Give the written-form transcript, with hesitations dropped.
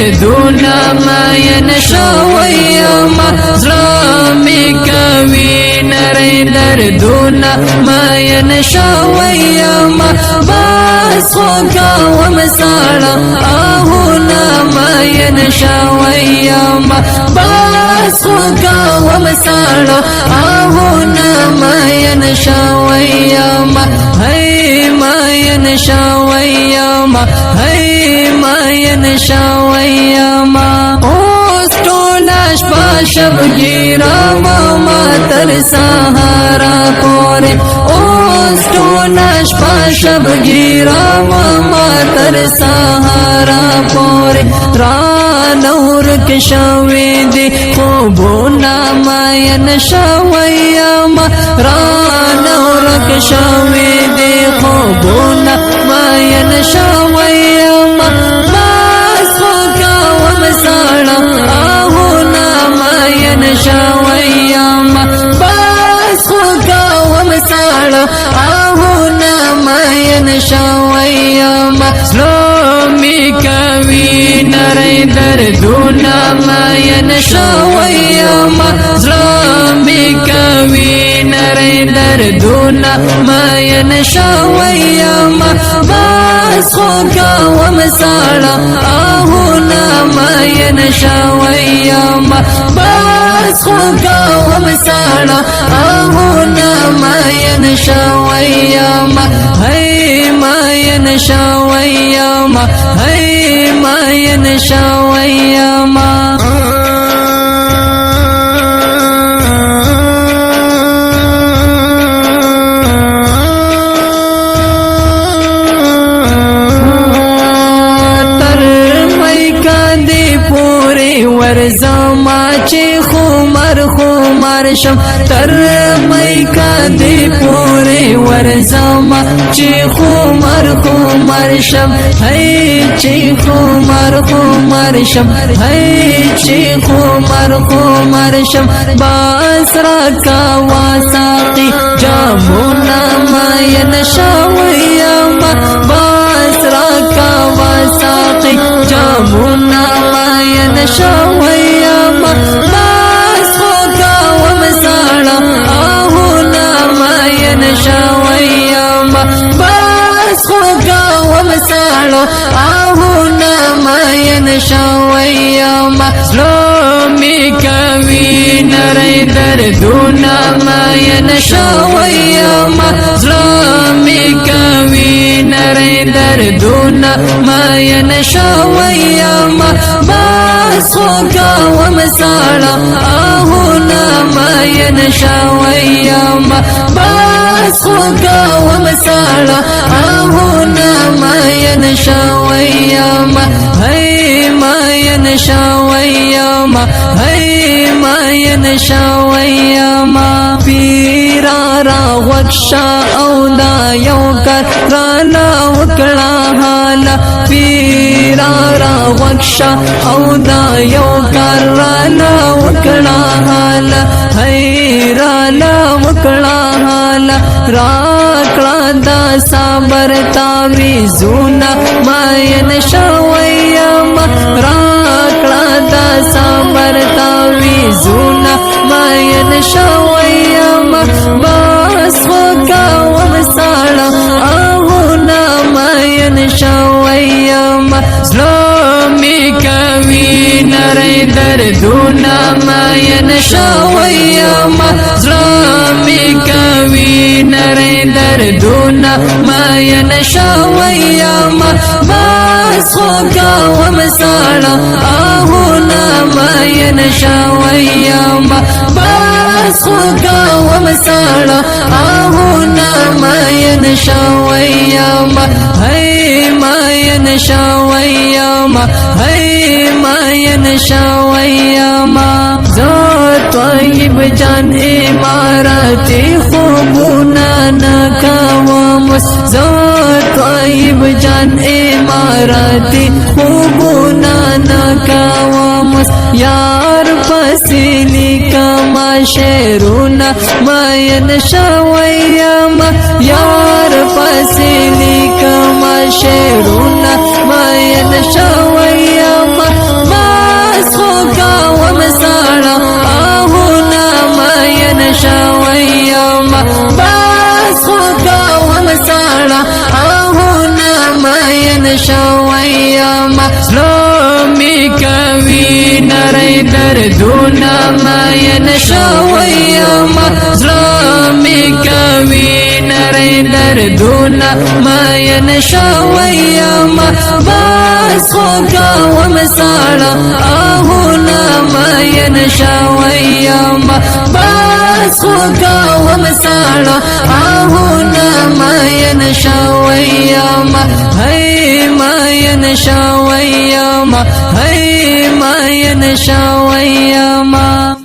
دردونا ماین شویما زړه می کوي نری دردونا ماین شویما بس خو کوم ساړه آهونه ماین شویما بس خو کوم ساړه آهونه ماین شویما هی ماین شویما هی ماین شویما اوس ټوله شپه شبګیرم ما تر سهاره پورې اوس ټوله شپه شبګیرم ما تر سهاره پورې رانه ورک شوي دي خوبونه ماین شویما رانه ورک شوي دي خوبونه ماین شویما بس خو کوم ساړه آهونه ماین شویما بس خو کوم ساړه آهونه ماین شویما زړه می کوي نری دردونه ماین شویما زړه می کوي نری دردونه ماین شویما بس خو کوم ساړه آهونه ماین شویما بس خو کوم ساړه آهونه ماین شویما هی ماین شویما هی ماین شویما ورزما چې خمر شم تر مې کاندې پورې ورزما چې خمر شم هي چې خمر شم هي چې خمر شم باسرا کا واساقي جامونا ماین شویما باسرا کا واساقي جامونا ماین شویما بس خو کوم ساړه آهونه ماین شویما بس خو کوم ساړه آهونه ماین شویما زړه می کوي نری دردونه ماین شویما زړه می کوي نری دردونه ماین شویما بس خو کوم ساړه آهونه ماین شویما بس خو کوم ساړه آهونه ماین شویما هی ماین شویما هی ماین شویما پیرا را وښه او دا یو کار رانا وکړه حاله پیرا را وښه او دا یو کار رانا وکړه حاله هی رانا وکړه حاله راکړه دا صبر تعویذونه ماین شویما راکړه دا صبر تعویذونه ماین شویما بس خو کوم ساړه آهونه ماین شویما زړه می کوي نری دردونه ماین شویما زړه می کوي نری دردونه ماین شویما بس خو کوم ساړه آهونه ماین شویما بس خو کوم ساړه آهونه ماین شویما هی ماین شویما هی ماین شویما طیب جان اماراتی خوبونا نکاوم طیب جان اماراتی خوبونا نکاوم یار پسیلی کما شیرونا ماین شویم یار پسیلی کما شیرونا ماین شویم دونه ما ينشاوي ما بس خوكا ومسالا آهونا ما ينشاوي ما بس خوكا ومسالا آهونا ما ينشاوي ما هي ما ينشاوي ما هي ما ينشاوي ما